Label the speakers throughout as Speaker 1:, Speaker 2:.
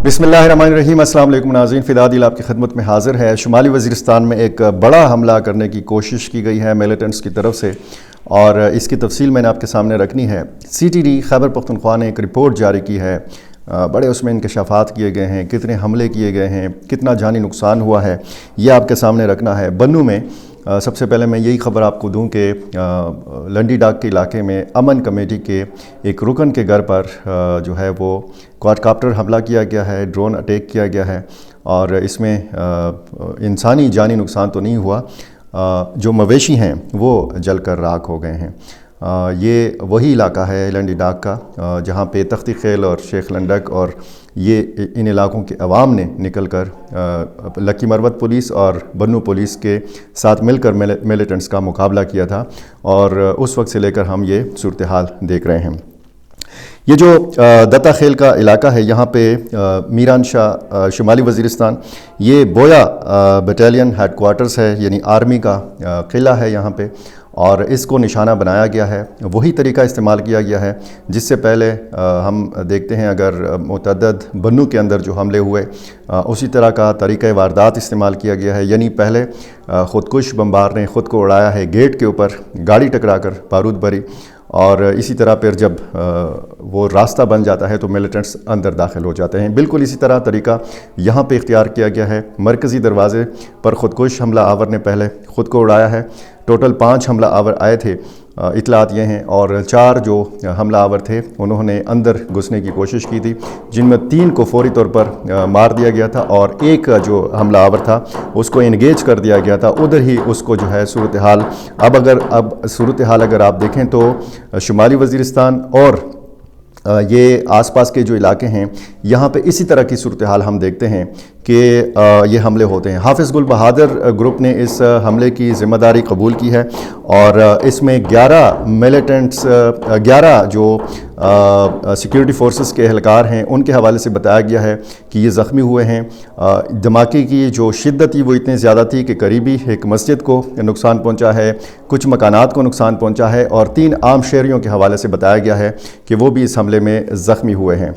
Speaker 1: बिस्मिल्लाहिर्रहमानिर्रहीम। अस्सलाम वालेकुम नाज़रीन, फ़िदा दिल आपकी खिदमत में हाज़िर है। शुमाली वज़ीरिस्तान में एक बड़ा हमला करने की कोशिश की गई है मिलिटेंट्स की तरफ से, और इसकी तफसील मैंने आपके सामने रखनी है। CTD खैबर पख्तूनख्वा ने एक रिपोर्ट जारी की है, बड़े उसमें इंकशाफात किए गए हैं, कितने हमले किए गए हैं, कितना जानी नुकसान हुआ है, ये आपके सामने रखना है। बन्नू में सबसे पहले मैं यही ख़बर आपको दूं कि लंडी डाक के इलाके में अमन कमेटी के एक रुकन के घर पर जो है वो क्वाडकाप्टर हमला किया गया है, ड्रोन अटैक किया गया है, और इसमें इंसानी जानी नुकसान तो नहीं हुआ। जो मवेशी हैं वो जलकर राख हो गए हैं। ये वही इलाका है लंडी डाक का जहाँ पे तख्ती खेल और शेख लंडक और ये इन इलाकों के अवाम ने निकल कर लकी मरवत पुलिस और बन्नू पुलिस के साथ मिलकर मिलिटेंट्स का मुकाबला किया था, और उस वक्त से लेकर हम ये सूरत हाल देख रहे हैं। ये जो दत्ता खेल का इलाका है, यहाँ पे मीरान शाह शुमाली वज़ीरिस्तान, ये बोया बटालियन हेडक्वार्टर्स है, यानी आर्मी का किला है यहाँ पे, और इसको निशाना बनाया गया है। वही तरीका इस्तेमाल किया गया है जिससे पहले हम देखते हैं, अगर मुतअद्दिद बन्नू के अंदर जो हमले हुए उसी तरह का तरीक़ा वारदात इस्तेमाल किया गया है। यानी पहले ख़ुदकुश बम्बार ने ख़ुद को उड़ाया है गेट के ऊपर, गाड़ी टकरा कर बारूद भरी, और इसी तरह फिर जब वो रास्ता बन जाता है तो मिलिटेंट्स अंदर दाखिल हो जाते हैं। बिल्कुल इसी तरह तरीका यहाँ पे इख्तियार किया गया है। मरकज़ी दरवाज़े पर ख़ुदकुश हमला आवर ने पहले ख़ुद को उड़ाया है। टोटल 5 हमला आवर आए थे, इतलात ये हैं, और 4 जो हमला आवर थे उन्होंने अंदर घुसने की कोशिश की थी, जिनमें 3 को फौरी तौर पर मार दिया गया था, और एक जो हमला आवर था उसको इंगेज कर दिया गया था। उधर ही उसको जो है सूरत हाल अब सूरत हाल अगर आप देखें तो शुमाली वज़ीरिस्तान और ये आसपास के जो इलाके हैं यहाँ पे इसी तरह की सूरत हाल हम देखते हैं कि ये हमले होते हैं। हाफिज़ गुल बहादुर ग्रुप ने इस हमले की ज़िम्मेदारी कबूल की है, और इसमें 11 मिलिटेंट्स 11 जो सिक्योरिटी फोर्सेस के एहलकार हैं उनके हवाले से बताया गया है कि ये ज़ख्मी हुए हैं। धमाके की जो शिद्दत थी वो इतनी ज़्यादा थी कि करीबी एक मस्जिद को नुकसान पहुंचा है, कुछ मकानात को नुकसान पहुंचा है, और 3 आम शहरियों के हवाले से बताया गया है कि वो भी इस हमले में ज़ख्मी हुए हैं।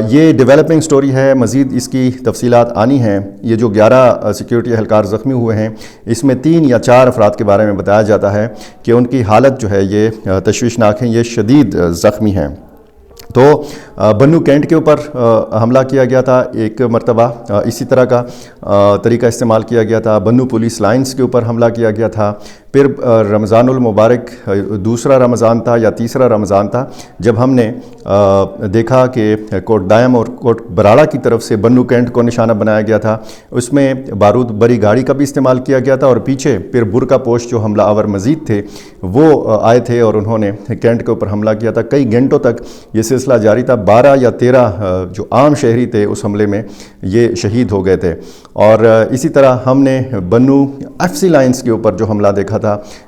Speaker 1: ये डेवलपिंग स्टोरी है, मज़ीद इसकी तफसीलात आनी हैं। ये जो 11 सिक्योरिटी एहलकार ज़ख्मी हुए हैं, इसमें 3 या 4 अफराद के बारे में बताया जाता है कि उनकी हालत जो है ये तशवीशनाक है, ये शदीद ज़ख्मी हैं। तो बन्नू कैंट के ऊपर हमला किया गया था एक मरतबा, इसी तरह का तरीका इस्तेमाल किया गया था। बन्नू पुलिस लाइन्स के ऊपर हमला किया गया था। फिर रमज़ानुल मुबारक दूसरा रमज़ान था या तीसरा रमज़ान था, जब हमने देखा कि कोट दायम और कोट बराड़ा की तरफ से बन्नू कैंट को निशाना बनाया गया था। उसमें बारूद भरी गाड़ी का भी इस्तेमाल किया गया था, और पीछे फिर बुरका पोश जो हमला आवर मज़ीद थे वो आए थे और उन्होंने कैंट के ऊपर हमला किया था। कई घंटों तक ये सिलसिला जारी था। 12 या 13 जो आम शहरी थे उस हमले में ये शहीद हो गए थे। और इसी तरह हमने बन्नू FC लाइन्स के ऊपर जो हमला देखा था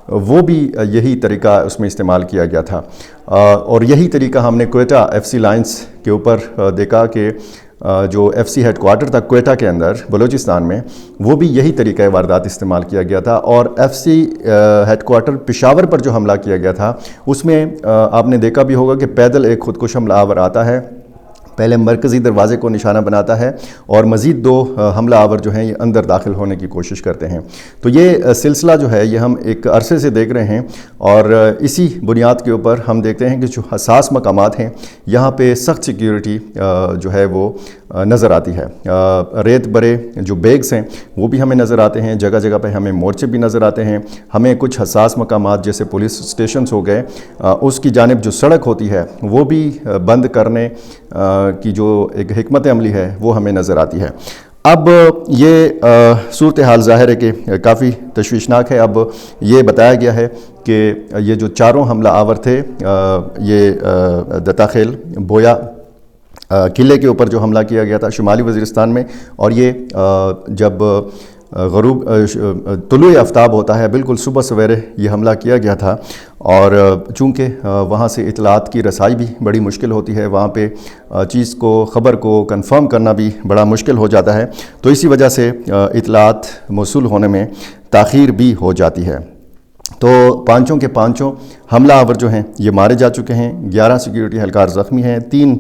Speaker 1: वो भी यही तरीका उसमें इस्तेमाल किया गया था, और यही तरीका हमने क्वेटा FC लाइन्स के ऊपर देखा कि जो FC हेडक्वार्टर था क्वेटा के अंदर बलूचिस्तान में, वो भी यही तरीका वारदात इस्तेमाल किया गया था। और FC हेडक्वार्टर पेशावर पर जो हमला किया गया था उसमें आपने देखा भी होगा कि पैदल एक खुदकुश हमला आवर आता है, पहले मरकज़ी दरवाज़े को निशाना बनाता है, और मज़ीद 2 हमला आवर जो हैं ये अंदर दाखिल होने की कोशिश करते हैं। तो ये सिलसिला जो है ये हम एक अरसे से देख रहे हैं, और इसी बुनियाद के ऊपर हम देखते हैं कि जो हसास मकामात हैं यहाँ पे सख्त सिक्योरिटी जो है वो नज़र आती है। रेत बरे जो बेग्स हैं वो भी हमें नज़र आते हैं, जगह जगह पे हमें मोर्चे भी नज़र आते हैं। हमें कुछ हसास मकामात जैसे पुलिस स्टेशंस हो गए, उसकी जानिब जो सड़क होती है वो भी बंद करने की जो एक हिकमत अमली है वो हमें नज़र आती है। अब ये सूरत हाल ज़ाहिर है कि काफ़ी तशवीशनाक है। अब ये बताया गया है कि ये जो 4 हमला आवर थे, ये दत्ता खेल बोया किले के ऊपर जो हमला किया गया था शुमाली वज़ीरिस्तान में, और ये जब गरूब तुलुए आफ्ताब होता है बिल्कुल सुबह सवेरे ये हमला किया गया था। और चूँकि वहाँ से इतलात की रसाई भी बड़ी मुश्किल होती है, वहाँ पे चीज़ को ख़बर को कंफर्म करना भी बड़ा मुश्किल हो जाता है, तो इसी वजह से इतलात मौसूल होने में ताख़ीर भी हो जाती है। تو پانچوں کے پانچوں حملہ آور جو ہیں یہ مارے جا چکے ہیں، 11 سیکیورٹی اہلکار زخمی ہیں، 3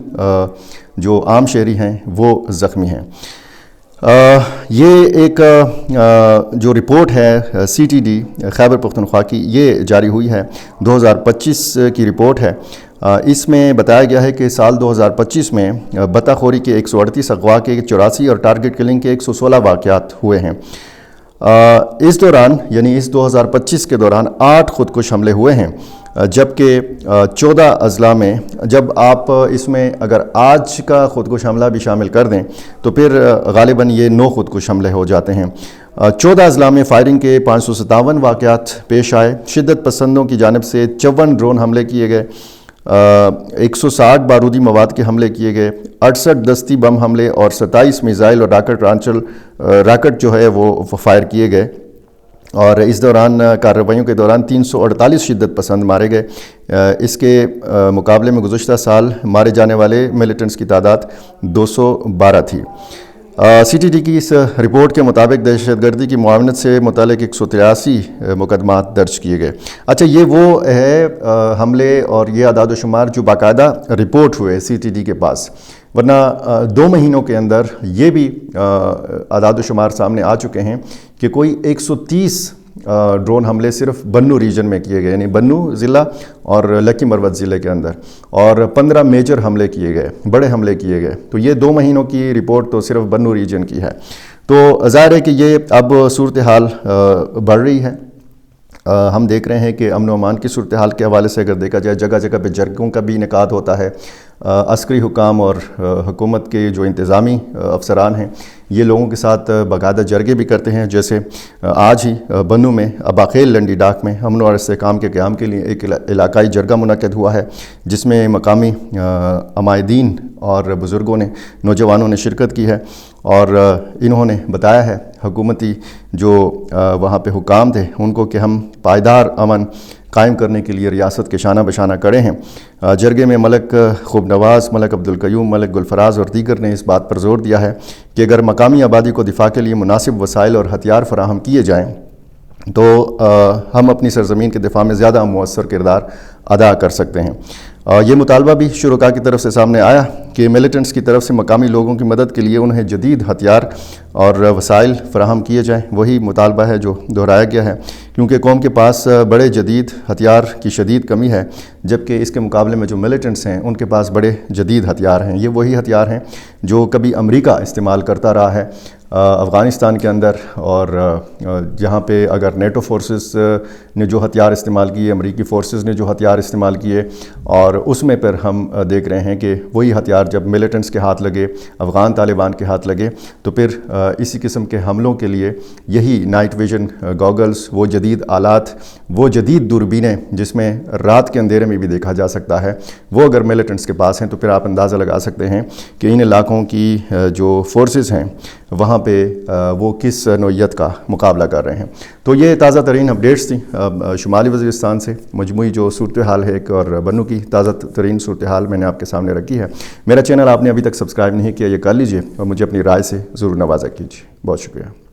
Speaker 1: جو عام شہری ہیں وہ زخمی ہیں۔ یہ ایک جو رپورٹ ہے CTD خیبر پختونخوا کی، یہ جاری ہوئی ہے، 2025 کی رپورٹ ہے۔ اس میں بتایا گیا ہے کہ سال 2025 میں بطہ خوری کے 138 اغوا کے 84 اور ٹارگٹ کلنگ کے 116 واقعات ہوئے ہیں۔ اس دوران یعنی اس 2025 کے دوران 8 خودکش حملے ہوئے ہیں، جبکہ 14 اضلاع میں، جب آپ اس میں اگر آج کا خودکش حملہ بھی شامل کر دیں تو پھر غالباً یہ 9 خودکش حملے ہو جاتے ہیں۔ 14 اضلاع میں فائرنگ کے 557 واقعات پیش آئے، شدت پسندوں کی جانب سے 54 ڈرون حملے کیے گئے، 160 بارودی مواد کے حملے کیے گئے، 68 دستی بم حملے اور 27 میزائل اور راکٹ جو ہے وہ فائر کیے گئے، اور اس دوران کارروائیوں کے دوران 348 شدت پسند مارے گئے۔ اس کے مقابلے میں گزشتہ سال مارے جانے والے ملیٹنٹس کی تعداد 212 تھی۔ CTD کی اس رپورٹ کے مطابق دہشت گردی کی معاونت سے متعلق 183 مقدمات درج کیے گئے۔ اچھا، یہ وہ ہے حملے اور یہ اعداد و شمار جو باقاعدہ رپورٹ ہوئے CTD کے پاس، ورنہ 2 مہینوں کے اندر یہ بھی اعداد و شمار سامنے آ چکے ہیں کہ کوئی 130 ڈرون حملے صرف بنو ریجن میں کیے گئے، یعنی بنو ضلع اور لکی مروت ضلع کے اندر، اور 15 میجر حملے کیے گئے، بڑے حملے کیے گئے۔ تو یہ 2 مہینوں کی رپورٹ تو صرف بنو ریجن کی ہے۔ تو ظاہر ہے کہ یہ اب صورتحال بڑھ رہی ہے۔ ہم دیکھ رہے ہیں کہ امن و امان کی صورتحال کے حوالے سے اگر دیکھا جائے، جگہ جگہ پہ جرگوں کا بھی انعقاد ہوتا ہے۔ عسکری حکام اور حکومت کے جو انتظامی افسران ہیں یہ لوگوں کے ساتھ باقاعدہ جرگے بھی کرتے ہیں، جیسے آج ہی بنو میں اباخیل لنڈی ڈاک میں امن اور استحکام کے قیام کے لیے ایک علاقائی جرگہ منعقد ہوا ہے، جس میں مقامی عمائدین اور بزرگوں نے، نوجوانوں نے شرکت کی ہے، اور انہوں نے بتایا ہے حکومتی جو وہاں پہ حکام تھے ان کو کہ ہم پائیدار امن قائم کرنے کے لیے ریاست کے شانہ بشانہ کڑے ہیں۔ جرگے میں ملک خوب نواز، ملک عبدالقیوم، ملک گلفراز اور دیگر نے اس بات پر زور دیا ہے کہ اگر مقامی آبادی کو دفاع کے لیے مناسب وسائل اور ہتھیار فراہم کیے جائیں تو ہم اپنی سرزمین کے دفاع میں زیادہ مؤثر کردار ادا کر سکتے ہیں۔ یہ مطالبہ بھی شرکاء کی طرف سے سامنے آیا کہ ملیٹنٹس کی طرف سے مقامی لوگوں کی مدد کے لیے انہیں جدید ہتھیار اور وسائل فراہم کیے جائیں۔ وہی مطالبہ ہے جو دہرایا گیا ہے، کیونکہ قوم کے پاس بڑے جدید ہتھیار کی شدید کمی ہے، جبکہ اس کے مقابلے میں جو ملیٹنٹس ہیں ان کے پاس بڑے جدید ہتھیار ہیں۔ یہ وہی ہتھیار ہیں جو کبھی امریکہ استعمال کرتا رہا ہے افغانستان کے اندر، اور جہاں پہ اگر نیٹو فورسز نے جو ہتھیار استعمال کیے، امریکی فورسز نے جو ہتھیار استعمال کیے، اور اس میں پھر ہم دیکھ رہے ہیں کہ وہی ہتھیار جب ملیٹنٹس کے ہاتھ لگے، افغان طالبان کے ہاتھ لگے، تو پھر اسی قسم کے حملوں کے لیے یہی نائٹ ویژن گوگلز، وہ جدید آلات، وہ جدید دوربینیں جس میں رات کے اندھیرے میں بھی دیکھا جا سکتا ہے، وہ اگر ملیٹنٹس کے پاس ہیں تو پھر آپ اندازہ لگا سکتے ہیں کہ ان علاقوں کی جو فورسز ہیں وہاں پہ وہ کس نوعیت کا مقابلہ کر رہے ہیں۔ تو یہ تازہ ترین اپڈیٹس تھیں شمالی وزیرستان سے، مجموعی جو صورتحال ہے ایک، اور بنو کی تازہ ترین صورتحال میں نے آپ کے سامنے رکھی ہے۔ میرا چینل آپ نے ابھی تک سبسکرائب نہیں کیا، یہ کر لیجئے اور مجھے اپنی رائے سے ضرور نوازا کیجیے۔ بہت شکریہ۔